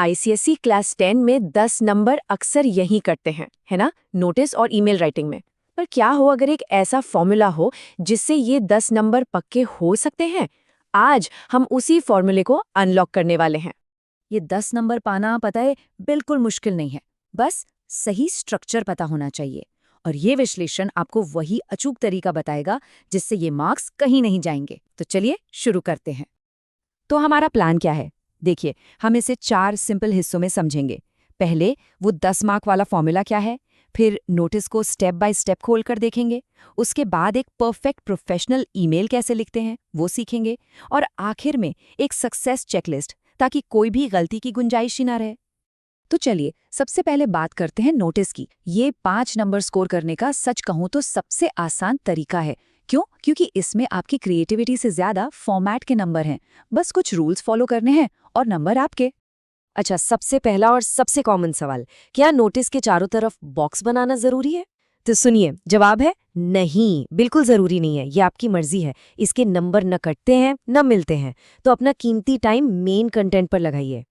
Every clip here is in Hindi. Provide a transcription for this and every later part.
आईसीएसई क्लास 10 में 10 नंबर अक्सर यही करते हैं, है ना, नोटिस और ईमेल राइटिंग में। पर क्या हो अगर एक ऐसा फॉर्मूला हो जिससे ये 10 नंबर पक्के हो सकते हैं? आज हम उसी फॉर्मूले को अनलॉक करने वाले हैं। ये 10 नंबर पाना पता है बिल्कुल मुश्किल नहीं है। बस सही स्ट्रक्चर पता होना चाहिए। और ये विश्लेषण आपको वही अचूक तरीका बताएगा जिससे ये मार्क्स कहीं नहीं जाएंगे। तो चलिए शुरू करते हैं। तो हमारा प्लान क्या है? देखिए, हम इसे 4 सिंपल हिस्सों में समझेंगे। पहले वो 10 मार्क वाला फॉर्मूला क्या है, फिर नोटिस को स्टेप बाय स्टेप खोलकर देखेंगे, उसके बाद एक परफेक्ट प्रोफेशनल ईमेल कैसे लिखते हैं वो सीखेंगे, और आखिर में एक सक्सेस चेकलिस्ट, ताकि कोई भी गलती की गुंजाइश ही ना रहे। तो चलिए सबसे पहले बात करते हैं नोटिस की। ये 5 नंबर स्कोर करने का सच कहूं तो सबसे आसान तरीका है। क्यों? क्योंकि इसमें आपकी क्रिएटिविटी से ज्यादा फॉर्मेट के नंबर हैं। बस कुछ रूल्स फॉलो करने हैं और नंबर आपके। अच्छा, सबसे पहला और सबसे कॉमन सवाल, क्या नोटिस के चारों तरफ बॉक्स बनाना जरूरी है? तो सुनिए, जवाब है नहीं, बिल्कुल जरूरी नहीं है। ये आपकी मर्जी है। इसके नंबर न कटते हैं न मिलते हैं, तो अपना कीमती टाइम मेन कंटेंट पर लगाइए।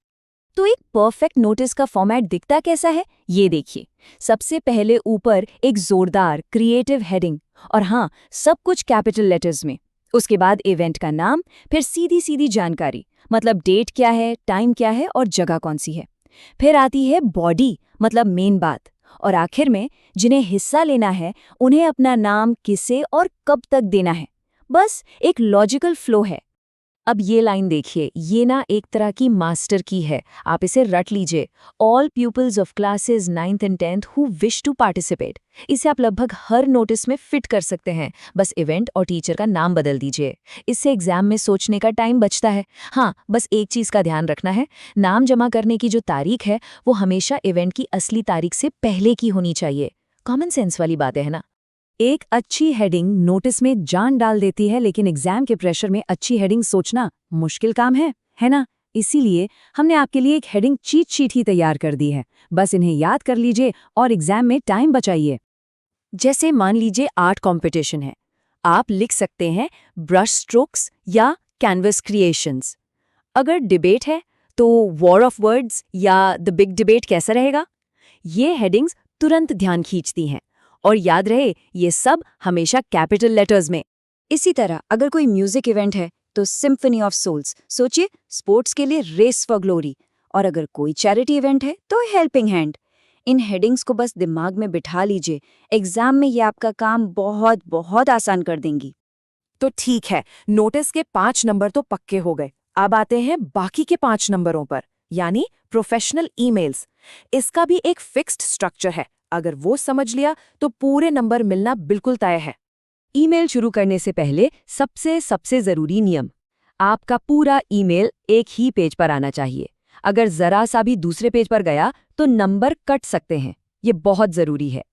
तो एक परफेक्ट नोटिस का फॉर्मेट दिखता कैसा है, ये देखिए। सबसे पहले ऊपर एक जोरदार क्रिएटिव हेडिंग, और हाँ, सब कुछ कैपिटल लेटर्स में। उसके बाद इवेंट का नाम, फिर सीधी सीधी जानकारी, मतलब डेट क्या है, टाइम क्या है और जगह कौन सी है। फिर आती है बॉडी, मतलब मेन बात। और आखिर में जिन्हें हिस्सा लेना है उन्हें अपना नाम किसे और कब तक देना है। बस एक लॉजिकल फ्लो है। अब ये लाइन देखिए, ये ना एक तरह की मास्टर की है। आप इसे रट लीजिए। All peoples of classes 9th and 10th who wish to participate. इसे आप लगभग हर नोटिस में फिट कर सकते हैं। बस इवेंट और टीचर का नाम बदल दीजिए। इससे एग्जाम में सोचने का टाइम बचता है। हाँ, बस एक चीज का ध्यान रखना है, नाम जमा करने की जो तारीख है वो हमेशा इवेंट की असली तारीख से पहले की होनी चाहिए। कॉमन सेंस वाली बातें है ना। एक अच्छी हेडिंग नोटिस में जान डाल देती है, लेकिन एग्जाम के प्रेशर में अच्छी हेडिंग सोचना मुश्किल काम है ना? इसीलिए हमने आपके लिए एक हेडिंग चीट शीट ही तैयार कर दी है। बस इन्हें याद कर लीजिए और एग्जाम में टाइम बचाइए। जैसे मान लीजिए आर्ट कंपटीशन है, आप लिख सकते हैं ब्रश स्ट्रोक्स या कैनवस क्रिएशंस। अगर डिबेट है तो वॉर ऑफ वर्ड्स या द बिग डिबेट कैसा रहेगा? ये हेडिंग्स तुरंत ध्यान खींचती हैं। और याद रहे, ये सब हमेशा कैपिटल लेटर्स में। इसी तरह अगर कोई म्यूजिक इवेंट है तो सिम्फनी ऑफ सोल्स सोचिए, स्पोर्ट्स के लिए रेस फॉर ग्लोरी। और अगर कोई चैरिटी इवेंट है तो हेल्पिंग हैंड। इन हेडिंग्स को बस दिमाग में बिठा लीजिए। एग्जाम में ये आपका काम बहुत बहुत आसान कर देंगी। तो ठीक है, नोटिस के 5 नंबर तो पक्के हो गए। अब आते हैं बाकी के 5 नंबरों पर, यानी प्रोफेशनल ईमेल्स। इसका भी एक फिक्स्ड स्ट्रक्चर है। अगर वो समझ लिया तो पूरे नंबर मिलना बिल्कुल तय है। ईमेल शुरू करने से पहले सबसे जरूरी नियम, आपका पूरा ईमेल एक ही पेज पर आना चाहिए। अगर जरा सा भी दूसरे पेज पर गया तो नंबर कट सकते हैं। ये बहुत जरूरी है।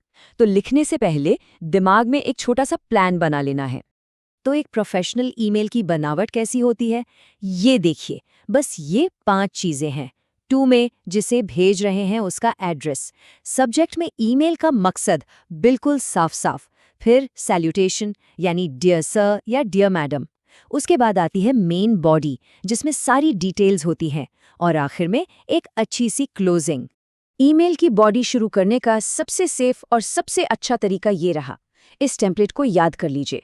तो लिखने से पहले दिमाग में एक छोटा सा प्लान बना लेना है। तो एक प्रोफेशनल ईमेल की बनावट कैसी होती है, ये देखिए। बस ये 5 चीजें हैं। टू में जिसे भेज रहे हैं उसका एड्रेस, सब्जेक्ट में ईमेल का मकसद बिल्कुल साफ साफ, फिर सैल्यूटेशन यानी डियर सर या डियर मैडम। उसके बाद आती है मेन बॉडी, जिसमें सारी डिटेल्स होती हैं, और आखिर में एक अच्छी सी क्लोजिंग। ईमेल की बॉडी शुरू करने का सबसे सेफ और सबसे अच्छा तरीका ये रहा। इस टेम्पलेट को याद कर लीजिए।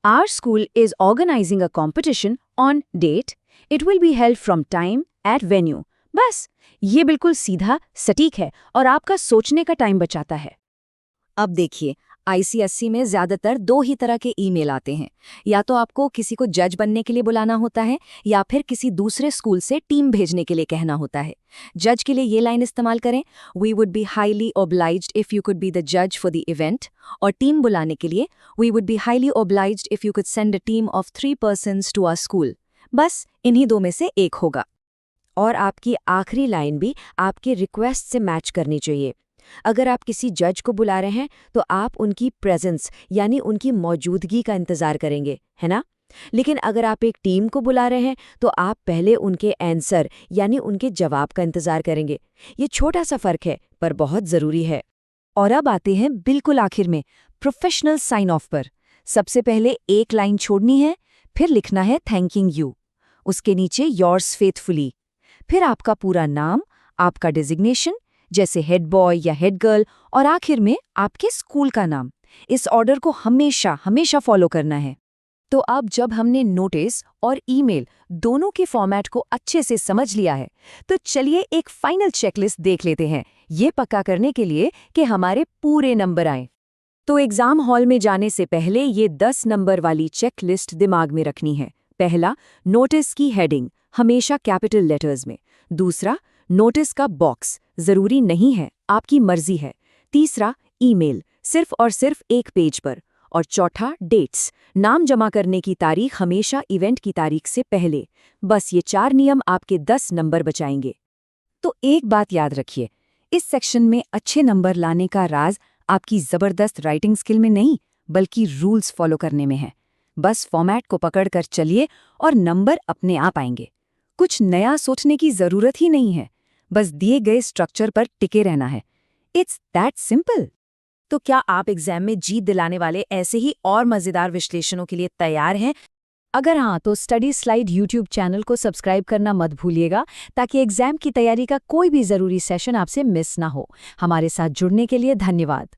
Our school is organizing a competition on date. It will be held from time at venue. बस ये बिल्कुल सीधा सटीक है और आपका सोचने का टाइम बचाता है। अब देखिए, आईसीएसई में ज्यादातर 2 ही तरह के ईमेल आते हैं। या तो आपको किसी को जज बनने के लिए बुलाना होता है, या फिर किसी दूसरे स्कूल से टीम भेजने के लिए कहना होता है। जज के लिए ये लाइन इस्तेमाल करें, we would be highly obliged if you could be the जज फॉर द इवेंट। और टीम बुलाने के लिए, we would be highly obliged if you could send a team of 3 persons to our school. बस इन्हीं 2 में से एक होगा। और आपकी आखिरी लाइन भी आपके रिक्वेस्ट से मैच करनी चाहिए। अगर आप किसी जज को बुला रहे हैं तो आप उनकी प्रेजेंस यानी उनकी मौजूदगी का इंतजार करेंगे, है ना? लेकिन अगर आप एक टीम को बुला रहे हैं तो आप पहले उनके आंसर यानी उनके जवाब का इंतजार करेंगे। ये छोटा सा फर्क है पर बहुत जरूरी है। और अब आते हैं बिल्कुल आखिर में, प्रोफेशनल साइन ऑफ पर। सबसे पहले एक लाइन छोड़नी है, फिर लिखना है थैंकिंग यू। उसके नीचे योर्स फेथफुली। फिर आपका पूरा नाम, आपका डिजिग्नेशन जैसे हेड बॉय या हेड गर्ल और आखिर में आपके स्कूल का नाम। इस ऑर्डर को हमेशा हमेशा फॉलो करना है। तो अब जब हमने नोटिस और ईमेल दोनों के फॉर्मेट को अच्छे से समझ लिया है, तो चलिए एक फाइनल चेकलिस्ट देख लेते हैं, ये पक्का करने के लिए कि हमारे पूरे नंबर आए। तो एग्जाम हॉल में जाने से पहले ये 10 नंबर वाली चेकलिस्ट दिमाग में रखनी है। पहला, नोटिस की हेडिंग हमेशा कैपिटल लेटर्स में। दूसरा, नोटिस का बॉक्स जरूरी नहीं है, आपकी मर्जी है। तीसरा, ईमेल सिर्फ और सिर्फ एक पेज पर। और चौथा, डेट्स, नाम जमा करने की तारीख हमेशा इवेंट की तारीख से पहले। बस ये 4 नियम आपके 10 नंबर बचाएंगे। तो एक बात याद रखिए, इस सेक्शन में अच्छे नंबर लाने का राज आपकी जबरदस्त राइटिंग स्किल में नहीं, बल्कि रूल्स फॉलो करने में है। बस फॉर्मेट को पकड़कर चलिए और नंबर अपने आप आएंगे। कुछ नया सोचने की जरूरत ही नहीं है, बस दिए गए स्ट्रक्चर पर टिके रहना है। It's that simple. तो क्या आप एग्जाम में जीत दिलाने वाले ऐसे ही और मजेदार विश्लेषणों के लिए तैयार हैं? अगर हाँ, तो स्टडी स्लाइड यूट्यूब चैनल को सब्सक्राइब करना मत भूलिएगा, ताकि एग्जाम की तैयारी का कोई भी जरूरी सेशन आपसे मिस ना हो। हमारे साथ जुड़ने के लिए धन्यवाद।